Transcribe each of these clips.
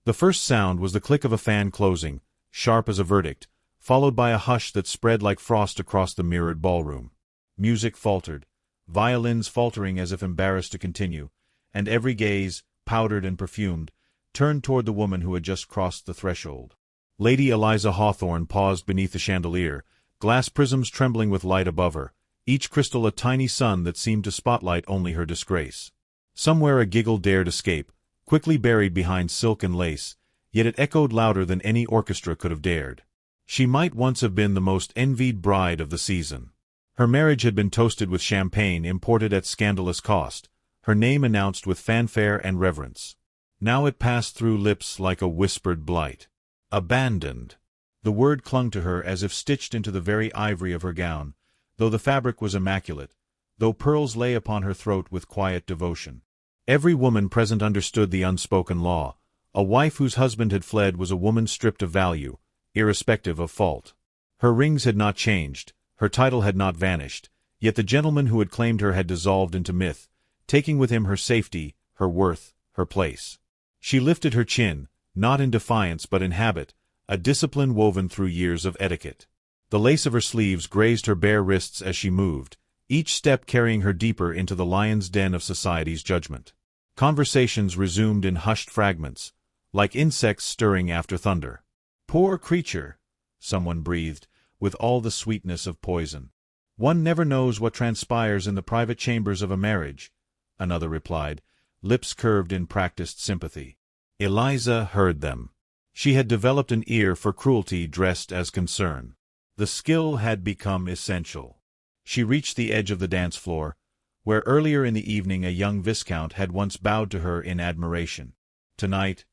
The first sound was the click of a fan closing, sharp as a verdict, followed by a hush that spread like frost across the mirrored ballroom. Music faltered, violins faltering as if embarrassed to continue, and every gaze, powdered and perfumed, turned toward the woman who had just crossed the threshold. Lady Eliza Hawthorne paused beneath the chandelier, glass prisms trembling with light above her, each crystal a tiny sun that seemed to spotlight only her disgrace. Somewhere a giggle dared escape, quickly buried behind silk and lace, yet it echoed louder than any orchestra could have dared. She might once have been the most envied bride of the season. Her marriage had been toasted with champagne imported at scandalous cost, her name announced with fanfare and reverence. Now it passed through lips like a whispered blight. Abandoned. The word clung to her as if stitched into the very ivory of her gown, though the fabric was immaculate, though pearls lay upon her throat with quiet devotion. Every woman present understood the unspoken law. A wife whose husband had fled was a woman stripped of value, irrespective of fault. Her rings had not changed, her title had not vanished, yet the gentleman who had claimed her had dissolved into myth, taking with him her safety, her worth, her place. She lifted her chin, not in defiance but in habit, a discipline woven through years of etiquette. The lace of her sleeves grazed her bare wrists as she moved, each step carrying her deeper into the lion's den of society's judgment. Conversations resumed in hushed fragments, like insects stirring after thunder. "Poor creature," someone breathed, with all the sweetness of poison. "One never knows what transpires in the private chambers of a marriage," another replied, lips curved in practiced sympathy. Eliza heard them. She had developed an ear for cruelty dressed as concern. The skill had become essential. She reached the edge of the dance floor, where earlier in the evening a young viscount had once bowed to her in admiration. Tonight,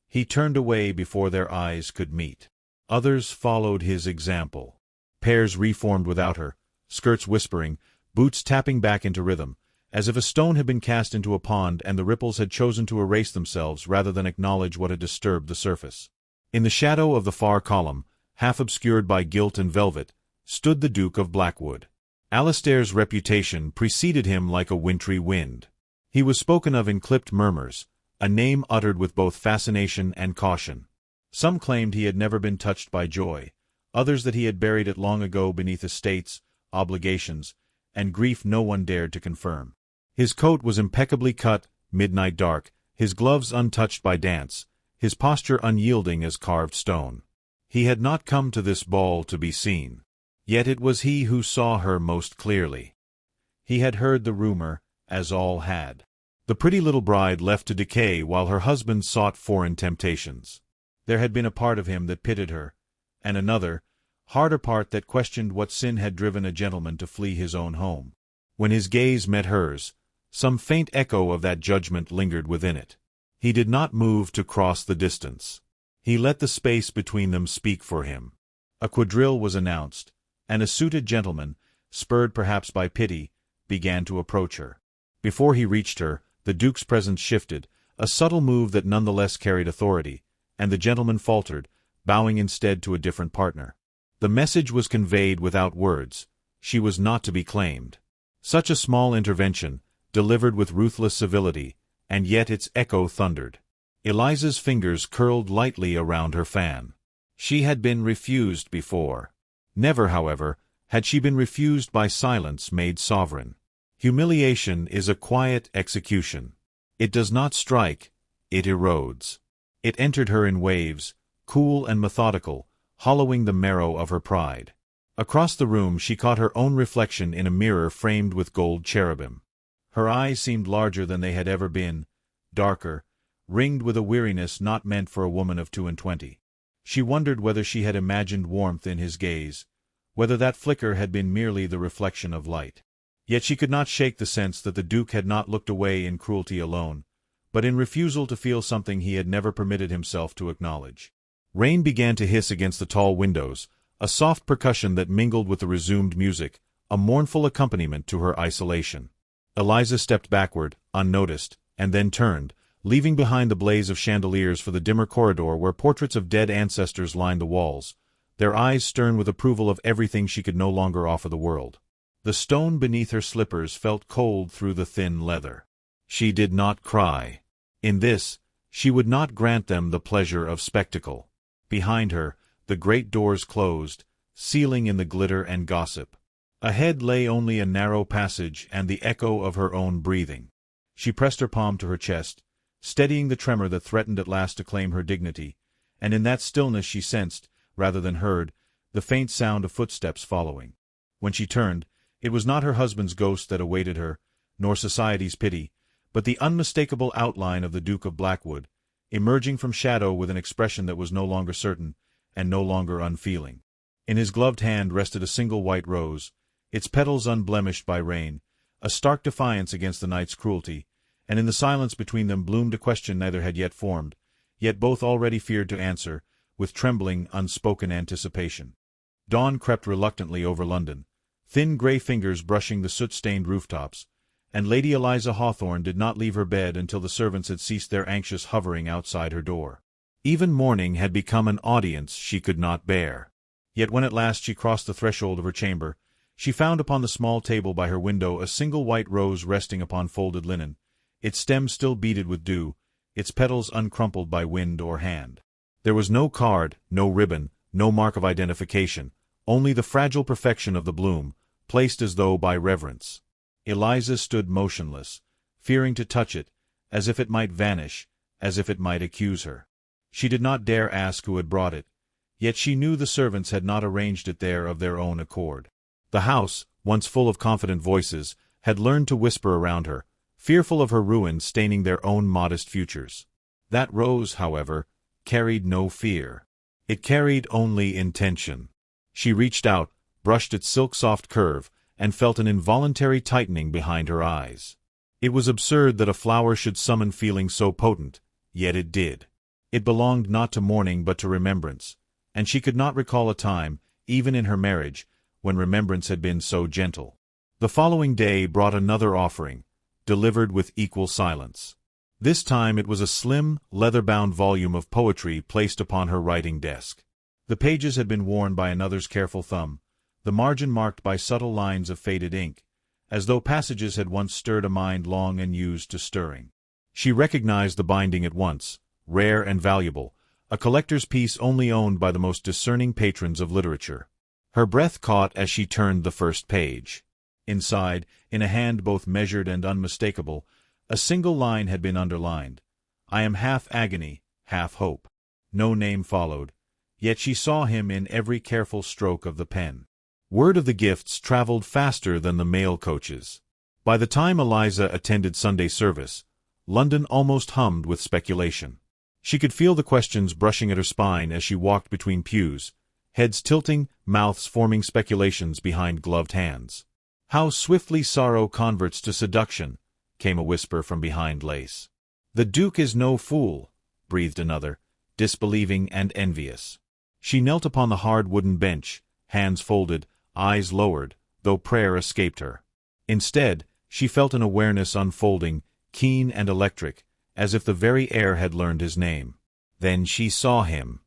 he turned away before their eyes could meet. Others followed his example. Pairs reformed without her, skirts whispering, boots tapping back into rhythm, as if a stone had been cast into a pond and the ripples had chosen to erase themselves rather than acknowledge what had disturbed the surface. In the shadow of the far column, half obscured by gilt and velvet, stood the Duke of Blackwood. Alistair's reputation preceded him like a wintry wind. He was spoken of in clipped murmurs, a name uttered with both fascination and caution. Some claimed he had never been touched by joy, others that he had buried it long ago beneath estates, obligations, and grief no one dared to confirm. His coat was impeccably cut, midnight dark, his gloves untouched by dance, his posture unyielding as carved stone. He had not come to this ball to be seen. Yet it was he who saw her most clearly. He had heard the rumor, as all had. The pretty little bride left to decay while her husband sought foreign temptations. There had been a part of him that pitied her, and another, harder part that questioned what sin had driven a gentleman to flee his own home. When his gaze met hers, some faint echo of that judgment lingered within it. He did not move to cross the distance. He let the space between them speak for him. A quadrille was announced, and a suited gentleman, spurred perhaps by pity, began to approach her. Before he reached her, the Duke's presence shifted, a subtle move that nonetheless carried authority, and the gentleman faltered, bowing instead to a different partner. The message was conveyed without words. She was not to be claimed. Such a small intervention, delivered with ruthless civility, and yet its echo thundered. Eliza's fingers curled lightly around her fan. She had been refused before. Never, however, had she been refused by silence made sovereign. Humiliation is a quiet execution. It does not strike, it erodes. It entered her in waves, cool and methodical, hollowing the marrow of her pride. Across the room she caught her own reflection in a mirror framed with gold cherubim. Her eyes seemed larger than they had ever been, darker, ringed with a weariness not meant for a woman of 22. She wondered whether she had imagined warmth in his gaze, whether that flicker had been merely the reflection of light. Yet she could not shake the sense that the Duke had not looked away in cruelty alone, but in refusal to feel something he had never permitted himself to acknowledge. Rain began to hiss against the tall windows, a soft percussion that mingled with the resumed music, a mournful accompaniment to her isolation. Eliza stepped backward, unnoticed, and then turned, leaving behind the blaze of chandeliers for the dimmer corridor where portraits of dead ancestors lined the walls, their eyes stern with approval of everything she could no longer offer the world. The stone beneath her slippers felt cold through the thin leather. She did not cry. In this, She would not grant them the pleasure of spectacle. Behind her, the great doors closed, sealing in the glitter and gossip. Ahead lay only a narrow passage and the echo of her own breathing. She pressed her palm to her chest, steadying the tremor that threatened at last to claim her dignity, and in that stillness she sensed, rather than heard, the faint sound of footsteps following. When she turned, it was not her husband's ghost that awaited her, nor society's pity, but the unmistakable outline of the Duke of Blackwood, emerging from shadow with an expression that was no longer certain, and no longer unfeeling. In his gloved hand rested a single white rose, its petals unblemished by rain, a stark defiance against the night's cruelty, and in the silence between them bloomed a question neither had yet formed, yet both already feared to answer, with trembling, unspoken anticipation. Dawn crept reluctantly over London, thin grey fingers brushing the soot-stained rooftops, and Lady Eliza Hawthorne did not leave her bed until the servants had ceased their anxious hovering outside her door. Even morning had become an audience she could not bear. Yet when at last she crossed the threshold of her chamber, she found upon the small table by her window a single white rose resting upon folded linen, its stem still beaded with dew, its petals uncrumpled by wind or hand. There was no card, no ribbon, no mark of identification, only the fragile perfection of the bloom, placed as though by reverence. Eliza stood motionless, fearing to touch it, as if it might vanish, as if it might accuse her. She did not dare ask who had brought it, yet she knew the servants had not arranged it there of their own accord. The house, once full of confident voices, had learned to whisper around her, fearful of her ruin staining their own modest futures. That rose, however, carried no fear. It carried only intention. She reached out, brushed its silk-soft curve, and felt an involuntary tightening behind her eyes. It was absurd that a flower should summon feeling so potent, yet it did. It belonged not to mourning but to remembrance, and she could not recall a time, even in her marriage, when remembrance had been so gentle. The following day brought another offering, delivered with equal silence. This time it was a slim, leather-bound volume of poetry placed upon her writing desk. The pages had been worn by another's careful thumb, the margin marked by subtle lines of faded ink, as though passages had once stirred a mind long unused to stirring. She recognized the binding at once, rare and valuable, a collector's piece only owned by the most discerning patrons of literature. Her breath caught as she turned the first page. Inside, in a hand both measured and unmistakable, a single line had been underlined. "I am half agony, half hope." No name followed, yet she saw him in every careful stroke of the pen. Word of the gifts traveled faster than the mail coaches. By the time Eliza attended Sunday service, London almost hummed with speculation. She could feel the questions brushing at her spine as she walked between pews, heads tilting, mouths forming speculations behind gloved hands. "How swiftly sorrow converts to seduction," came a whisper from behind lace. "The Duke is no fool," breathed another, disbelieving and envious. She knelt upon the hard wooden bench, hands folded, eyes lowered, though prayer escaped her. Instead, she felt an awareness unfolding, keen and electric, as if the very air had learned his name. Then she saw him.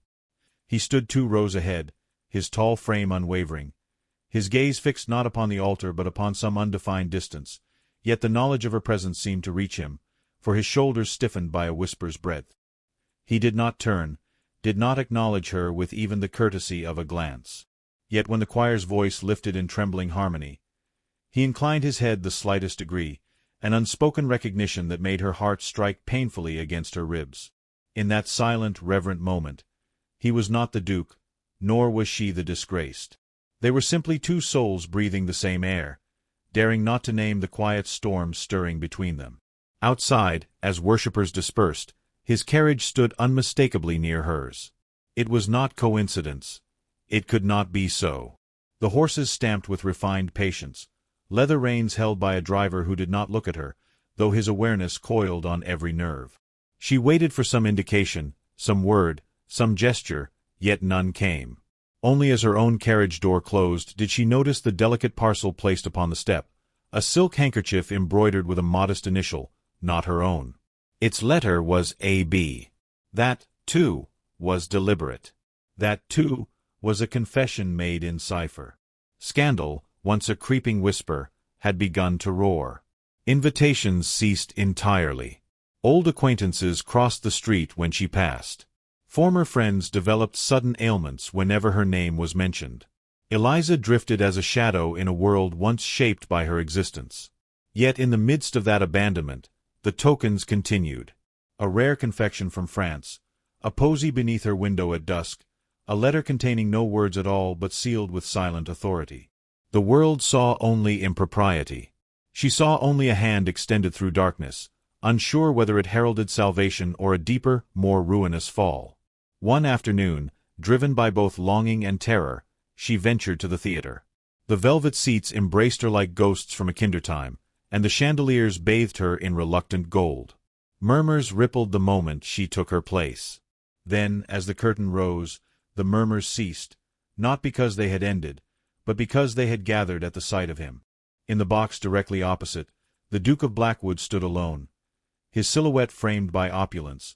He stood 2 rows ahead, his tall frame unwavering, his gaze fixed not upon the altar but upon some undefined distance, yet the knowledge of her presence seemed to reach him, for his shoulders stiffened by a whisper's breadth. He did not turn, did not acknowledge her with even the courtesy of a glance. Yet when the choir's voice lifted in trembling harmony, he inclined his head the slightest degree, an unspoken recognition that made her heart strike painfully against her ribs. In that silent, reverent moment, he was not the Duke, nor was she the disgraced. They were simply 2 souls breathing the same air, daring not to name the quiet storm stirring between them. Outside, as worshippers dispersed, his carriage stood unmistakably near hers. It was not coincidence. It could not be so. The horses stamped with refined patience, leather reins held by a driver who did not look at her, though his awareness coiled on every nerve. She waited for some indication, some word, some gesture, yet none came. Only as her own carriage door closed did she notice the delicate parcel placed upon the step, a silk handkerchief embroidered with a modest initial, not her own. Its letter was A.B. That, too, was deliberate. That, too, was a confession made in cipher. Scandal, once a creeping whisper, had begun to roar. Invitations ceased entirely. Old acquaintances crossed the street when she passed. Former friends developed sudden ailments whenever her name was mentioned. Eliza drifted as a shadow in a world once shaped by her existence. Yet in the midst of that abandonment, the tokens continued. A rare confection from France, a posy beneath her window at dusk, a letter containing no words at all but sealed with silent authority. The world saw only impropriety. She saw only a hand extended through darkness, unsure whether it heralded salvation or a deeper, more ruinous fall. One afternoon, driven by both longing and terror, she ventured to the theater. The velvet seats embraced her like ghosts from a kindertime, and the chandeliers bathed her in reluctant gold. Murmurs rippled the moment she took her place. Then, as the curtain rose, the murmurs ceased, not because they had ended, but because they had gathered at the sight of him. In the box directly opposite, the Duke of Blackwood stood alone, his silhouette framed by opulence,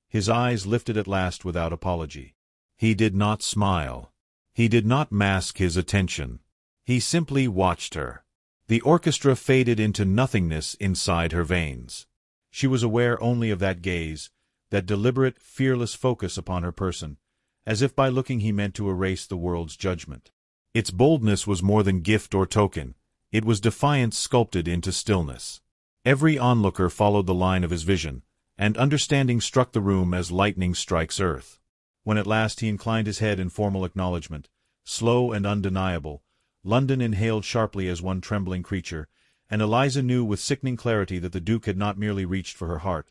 his eyes lifted at last without apology. He did not smile. He did not mask his attention. He simply watched her. The orchestra faded into nothingness inside her veins. She was aware only of that gaze, that deliberate, fearless focus upon her person, as if by looking he meant to erase the world's judgment. Its boldness was more than gift or token. It was defiance sculpted into stillness. Every onlooker followed the line of his vision, and understanding struck the room as lightning strikes earth. When at last he inclined his head in formal acknowledgment, slow and undeniable, London inhaled sharply as one trembling creature, and Eliza knew with sickening clarity that the Duke had not merely reached for her heart.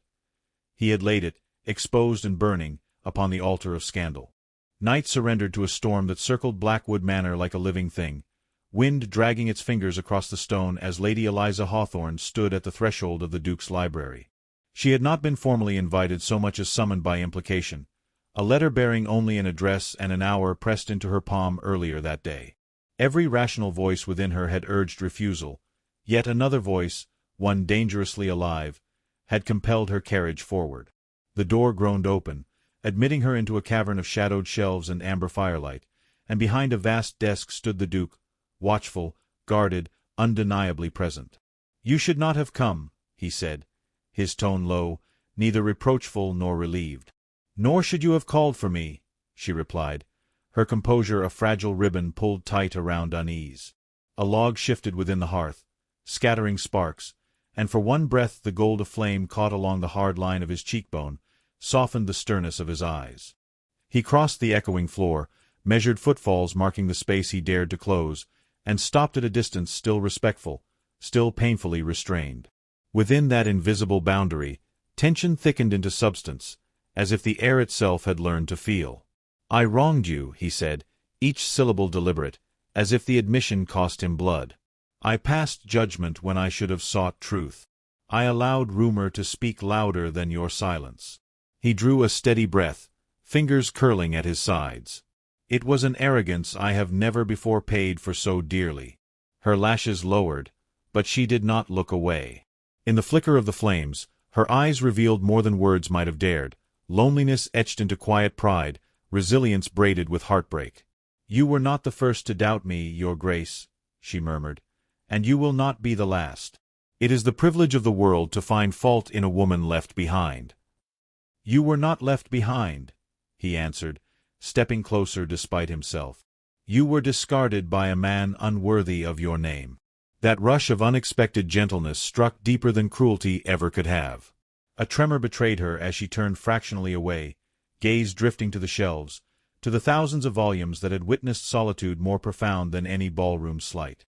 He had laid it, exposed and burning, upon the altar of scandal. Night surrendered to a storm that circled Blackwood Manor like a living thing, wind dragging its fingers across the stone as Lady Eliza Hawthorne stood at the threshold of the Duke's library. She had not been formally invited so much as summoned by implication, a letter bearing only an address and an hour pressed into her palm earlier that day. Every rational voice within her had urged refusal, yet another voice, one dangerously alive, had compelled her carriage forward. The door groaned open, admitting her into a cavern of shadowed shelves and amber firelight, and behind a vast desk stood the Duke, watchful, guarded, undeniably present. "You should not have come," he said, his tone low, neither reproachful nor relieved. "Nor should you have called for me," she replied, her composure a fragile ribbon pulled tight around unease. A log shifted within the hearth, scattering sparks, and for one breath the gold of flame caught along the hard line of his cheekbone, softened the sternness of his eyes. He crossed the echoing floor, measured footfalls marking the space he dared to close, and stopped at a distance still respectful, still painfully restrained. Within that invisible boundary, tension thickened into substance, as if the air itself had learned to feel. "I wronged you," he said, each syllable deliberate, as if the admission cost him blood. "I passed judgment when I should have sought truth. I allowed rumor to speak louder than your silence." He drew a steady breath, fingers curling at his sides. "It was an arrogance I have never before paid for so dearly." Her lashes lowered, but she did not look away. In the flicker of the flames, her eyes revealed more than words might have dared, loneliness etched into quiet pride, resilience braided with heartbreak. "You were not the first to doubt me, Your Grace," she murmured, "and you will not be the last. It is the privilege of the world to find fault in a woman left behind." "You were not left behind," he answered, stepping closer despite himself. "You were discarded by a man unworthy of your name." That rush of unexpected gentleness struck deeper than cruelty ever could have. A tremor betrayed her as she turned fractionally away, gaze drifting to the shelves, to the thousands of volumes that had witnessed solitude more profound than any ballroom slight.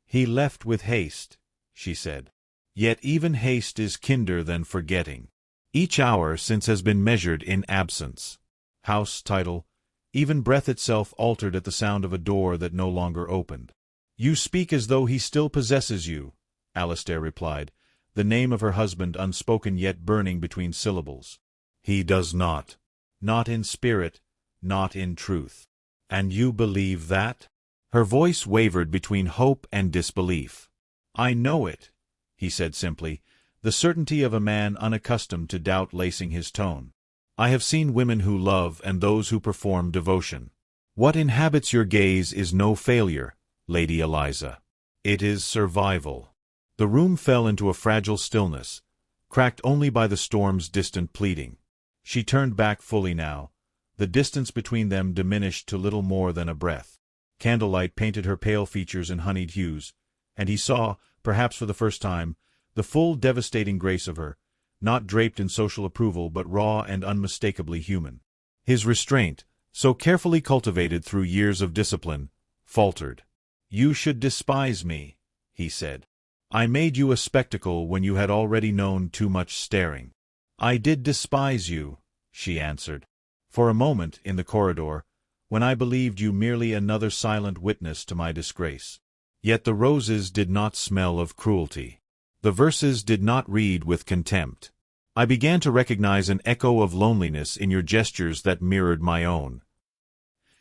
"He left with haste," she said. "Yet even haste is kinder than forgetting. Each hour since has been measured in absence." House, title, even breath itself altered at the sound of a door that no longer opened. "You speak as though he still possesses you," Alistair replied, the name of her husband unspoken yet burning between syllables. "He does not. Not in spirit, not in truth." "And you believe that?" Her voice wavered between hope and disbelief. "I know it," he said simply, the certainty of a man unaccustomed to doubt lacing his tone. "I have seen women who love and those who perform devotion. What inhabits your gaze is no failure, Lady Eliza. It is survival." The room fell into a fragile stillness, cracked only by the storm's distant pleading. She turned back fully now. The distance between them diminished to little more than a breath. Candlelight painted her pale features in honeyed hues, and he saw, perhaps for the first time, the full devastating grace of her, not draped in social approval but raw and unmistakably human. His restraint, so carefully cultivated through years of discipline, faltered. "You should despise me," he said. "I made you a spectacle when you had already known too much staring." "I did despise you," she answered. "For a moment, in the corridor, when I believed you merely another silent witness to my disgrace. Yet the roses did not smell of cruelty. The verses did not read with contempt. I began to recognize an echo of loneliness in your gestures that mirrored my own."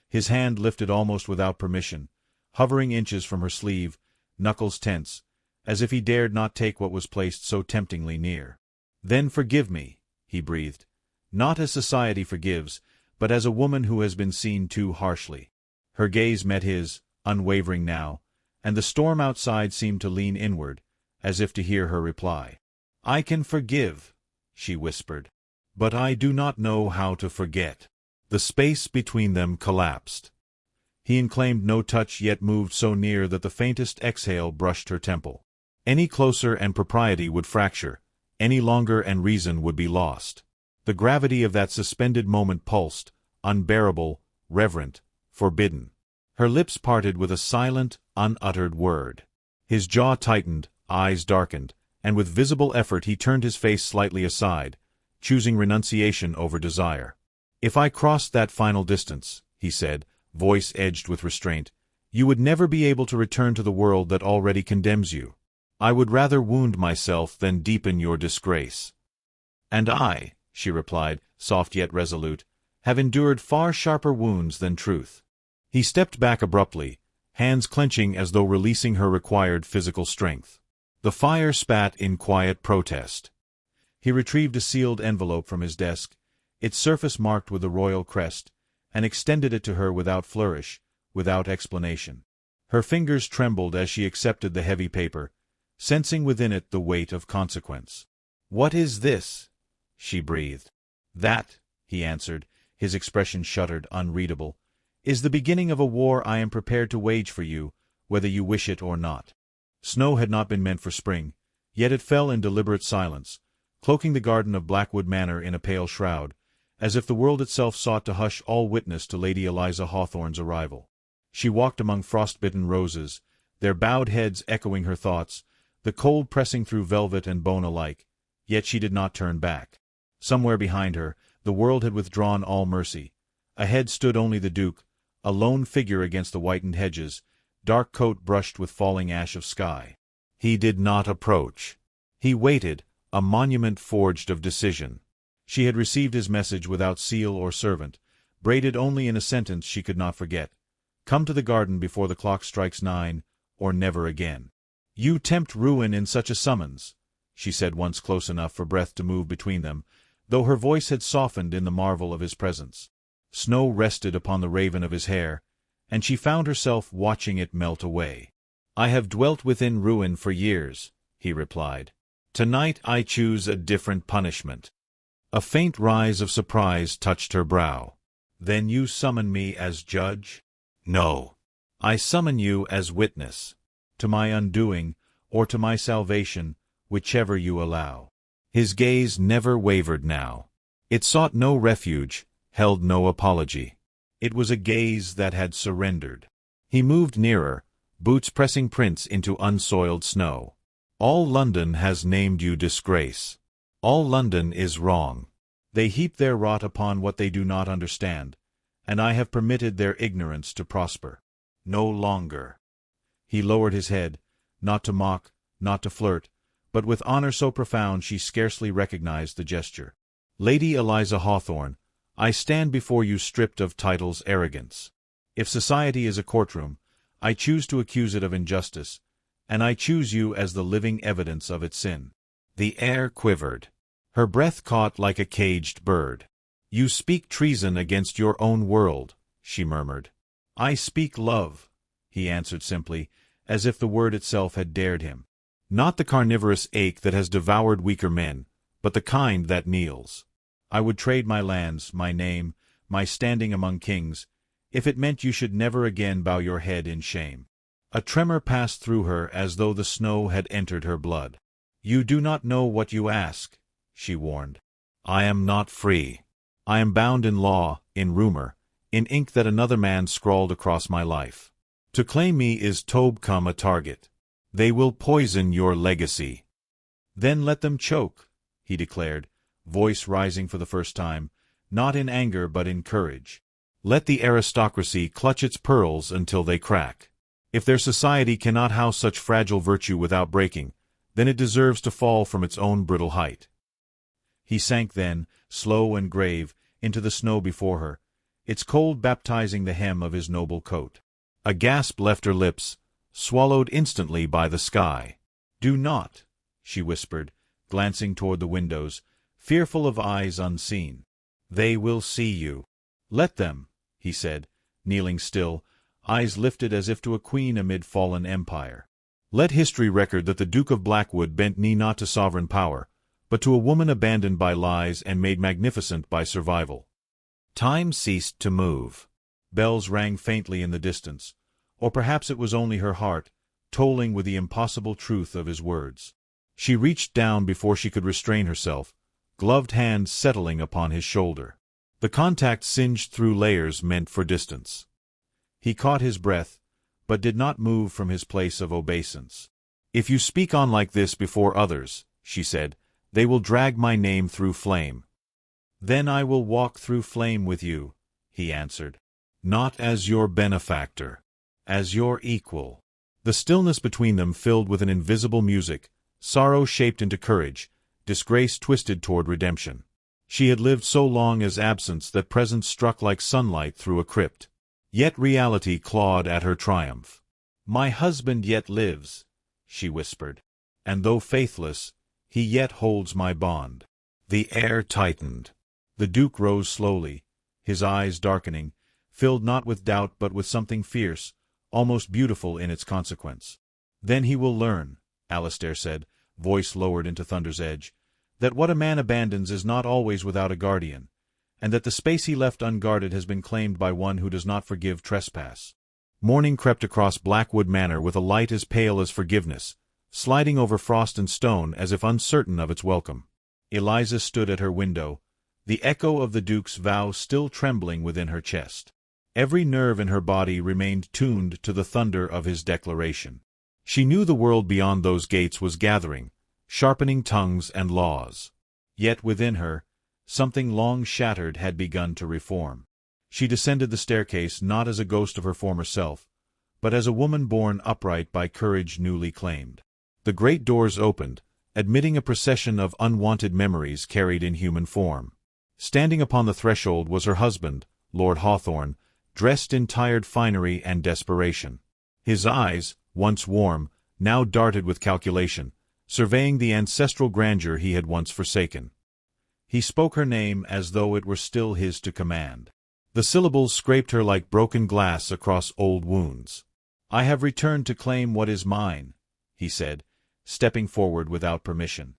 His hand lifted almost without permission, hovering inches from her sleeve, knuckles tense, as if he dared not take what was placed so temptingly near. "Then forgive me," he breathed, "not as society forgives, but as a woman who has been seen too harshly." Her gaze met his, unwavering now, and the storm outside seemed to lean inward, as if to hear her reply. "I can forgive," she whispered, "but I do not know how to forget." The space between them collapsed. He claimed no touch, yet moved so near that the faintest exhale brushed her temple. Any closer and propriety would fracture, any longer and reason would be lost. The gravity of that suspended moment pulsed, unbearable, reverent, forbidden. Her lips parted with a silent, unuttered word. His jaw tightened, eyes darkened, and with visible effort he turned his face slightly aside, choosing renunciation over desire. "If I crossed that final distance," he said, voice edged with restraint, "you would never be able to return to the world that already condemns you. I would rather wound myself than deepen your disgrace." "And I," she replied, soft yet resolute, "have endured far sharper wounds than truth." He stepped back abruptly, hands clenching as though releasing her required physical strength. The fire spat in quiet protest. He retrieved a sealed envelope from his desk, its surface marked with the royal crest, and extended it to her without flourish, without explanation. Her fingers trembled as she accepted the heavy paper, sensing within it the weight of consequence. "What is this?" she breathed. "That," he answered, his expression shuttered, unreadable, "is the beginning of a war I am prepared to wage for you, whether you wish it or not." Snow had not been meant for spring, yet it fell in deliberate silence, cloaking the garden of Blackwood Manor in a pale shroud, as if the world itself sought to hush all witness to Lady Eliza Hawthorne's arrival. She walked among frost-bitten roses, their bowed heads echoing her thoughts, the cold pressing through velvet and bone alike, yet she did not turn back. Somewhere behind her, the world had withdrawn all mercy. Ahead stood only the Duke, a lone figure against the whitened hedges, dark coat brushed with falling ash of sky. He did not approach. He waited, a monument forged of decision. She had received his message without seal or servant, braided only in a sentence she could not forget. "Come to the garden before the clock strikes 9, or never again." "You tempt ruin in such a summons," she said once close enough for breath to move between them, though her voice had softened in the marvel of his presence. Snow rested upon the raven of his hair, and she found herself watching it melt away. "I have dwelt within ruin for years," he replied. "Tonight I choose a different punishment." A faint rise of surprise touched her brow. "Then you summon me as judge?" "No. I summon you as witness. To my undoing, or to my salvation, whichever you allow." His gaze never wavered now. It sought no refuge, held no apology. It was a gaze that had surrendered. He moved nearer, boots pressing prints into unsoiled snow. "All London has named you disgrace. All London is wrong. They heap their rot upon what they do not understand, and I have permitted their ignorance to prosper. No longer." He lowered his head, not to mock, not to flirt, but with honor so profound she scarcely recognized the gesture. "Lady Eliza Hawthorne, I stand before you stripped of title's arrogance. If society is a courtroom, I choose to accuse it of injustice, and I choose you as the living evidence of its sin." The air quivered. Her breath caught like a caged bird. "You speak treason against your own world," she murmured. "I speak love," he answered simply, as if the word itself had dared him. "Not the carnivorous ache that has devoured weaker men, but the kind that kneels. I would trade my lands, my name, my standing among kings, if it meant you should never again bow your head in shame." A tremor passed through her as though the snow had entered her blood. "You do not know what you ask," she warned. "I am not free. I am bound in law, in rumor, in ink that another man scrawled across my life. To claim me is to become a target. They will poison your legacy." "Then let them choke," he declared, voice rising for the first time, not in anger but in courage. "Let the aristocracy clutch its pearls until they crack. If their society cannot house such fragile virtue without breaking, then it deserves to fall from its own brittle height." He sank then, slow and grave, into the snow before her, its cold baptizing the hem of his noble coat. A gasp left her lips, swallowed instantly by the sky. "Do not," she whispered, glancing toward the windows, fearful of eyes unseen. "They will see you." "Let them," he said, kneeling still, eyes lifted as if to a queen amid fallen empire. "Let history record that the Duke of Blackwood bent knee not to sovereign power, but to a woman abandoned by lies and made magnificent by survival." Time ceased to move. Bells rang faintly in the distance, or perhaps it was only her heart, tolling with the impossible truth of his words. She reached down before she could restrain herself, gloved hand settling upon his shoulder. The contact singed through layers meant for distance. He caught his breath, but did not move from his place of obeisance. "If you speak on like this before others," she said, "they will drag my name through flame." "Then I will walk through flame with you," he answered. "Not as your benefactor. As your equal." The stillness between them filled with an invisible music, sorrow shaped into courage, disgrace twisted toward redemption. She had lived so long as absence that presence struck like sunlight through a crypt. Yet reality clawed at her triumph. "My husband yet lives," she whispered, "and though faithless, he yet holds my bond." The air tightened. The Duke rose slowly, his eyes darkening, filled not with doubt but with something fierce, almost beautiful in its consequence. "Then he will learn," Alistair said, voice lowered into thunder's edge, "that what a man abandons is not always without a guardian, and that the space he left unguarded has been claimed by one who does not forgive trespass." Morning crept across Blackwood Manor with a light as pale as forgiveness, sliding over frost and stone as if uncertain of its welcome. Eliza stood at her window, the echo of the Duke's vow still trembling within her chest. Every nerve in her body remained tuned to the thunder of his declaration. She knew the world beyond those gates was gathering, sharpening tongues and laws. Yet within her, something long shattered had begun to reform. She descended the staircase not as a ghost of her former self, but as a woman born upright by courage newly claimed. The great doors opened, admitting a procession of unwanted memories carried in human form. Standing upon the threshold was her husband, Lord Hawthorne, dressed in tired finery and desperation. His eyes, once warm, now darted with calculation, surveying the ancestral grandeur he had once forsaken. He spoke her name as though it were still his to command. The syllables scraped her like broken glass across old wounds. "I have returned to claim what is mine," he said, stepping forward without permission.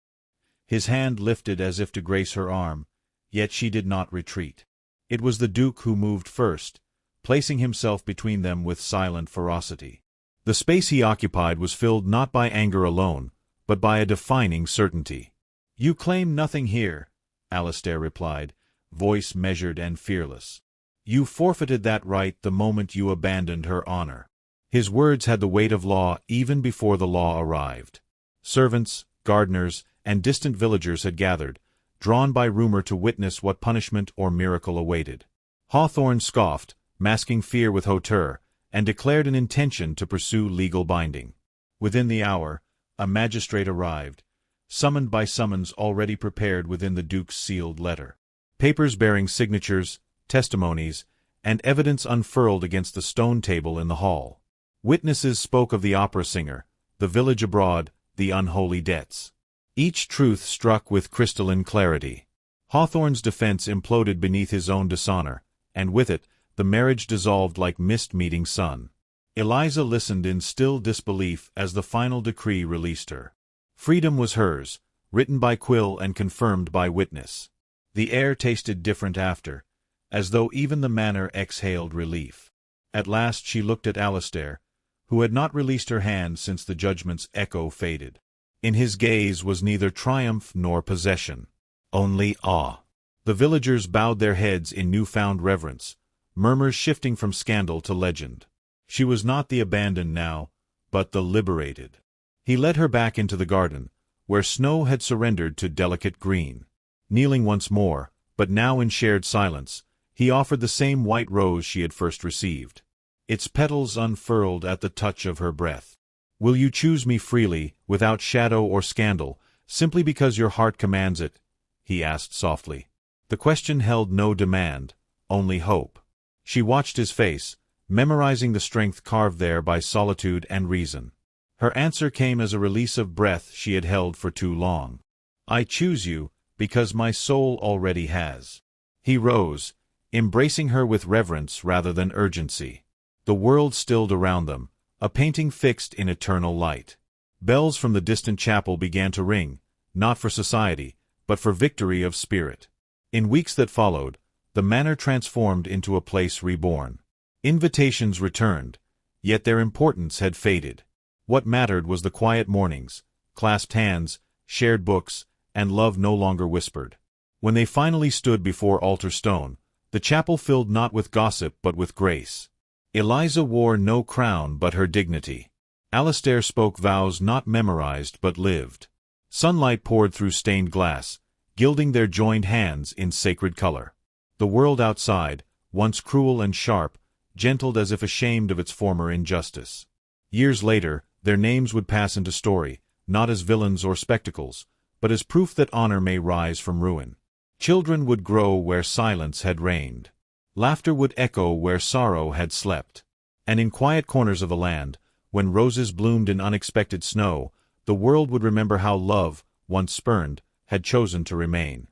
His hand lifted as if to grace her arm, yet she did not retreat. It was the Duke who moved first, placing himself between them with silent ferocity. The space he occupied was filled not by anger alone, but by a defining certainty. "You claim nothing here," Alistair replied, voice measured and fearless. "You forfeited that right the moment you abandoned her honor." His words had the weight of law even before the law arrived. Servants, gardeners, and distant villagers had gathered, drawn by rumor to witness what punishment or miracle awaited. Hawthorne scoffed, masking fear with hauteur, and declared an intention to pursue legal binding. Within the hour, a magistrate arrived, summoned by summons already prepared within the Duke's sealed letter. Papers bearing signatures, testimonies, and evidence unfurled against the stone table in the hall. Witnesses spoke of the opera singer, the village abroad, the unholy debts. Each truth struck with crystalline clarity. Hawthorne's defense imploded beneath his own dishonor, and with it, the marriage dissolved like mist meeting sun. Eliza listened in still disbelief as the final decree released her. Freedom was hers, written by quill and confirmed by witness. The air tasted different after, as though even the manor exhaled relief. At last she looked at Alistair, who had not released her hand since the judgment's echo faded. In his gaze was neither triumph nor possession, only awe. The villagers bowed their heads in newfound reverence, murmurs shifting from scandal to legend. She was not the abandoned now, but the liberated. He led her back into the garden, where snow had surrendered to delicate green. Kneeling once more, but now in shared silence, he offered the same white rose she had first received. Its petals unfurled at the touch of her breath. "Will you choose me freely, without shadow or scandal, simply because your heart commands it?" he asked softly. The question held no demand, only hope. She watched his face, memorizing the strength carved there by solitude and reason. Her answer came as a release of breath she had held for too long. "I choose you, because my soul already has." He rose, embracing her with reverence rather than urgency. The world stilled around them, a painting fixed in eternal light. Bells from the distant chapel began to ring, not for society, but for victory of spirit. In weeks that followed, the manor transformed into a place reborn. Invitations returned, yet their importance had faded. What mattered was the quiet mornings, clasped hands, shared books, and love no longer whispered. When they finally stood before altar stone, the chapel filled not with gossip but with grace. Eliza wore no crown but her dignity. Alistair spoke vows not memorized but lived. Sunlight poured through stained glass, gilding their joined hands in sacred color. The world outside, once cruel and sharp, gentled as if ashamed of its former injustice. Years later, their names would pass into story, not as villains or spectacles, but as proof that honor may rise from ruin. Children would grow where silence had reigned. Laughter would echo where sorrow had slept. And in quiet corners of the land, when roses bloomed in unexpected snow, the world would remember how love, once spurned, had chosen to remain.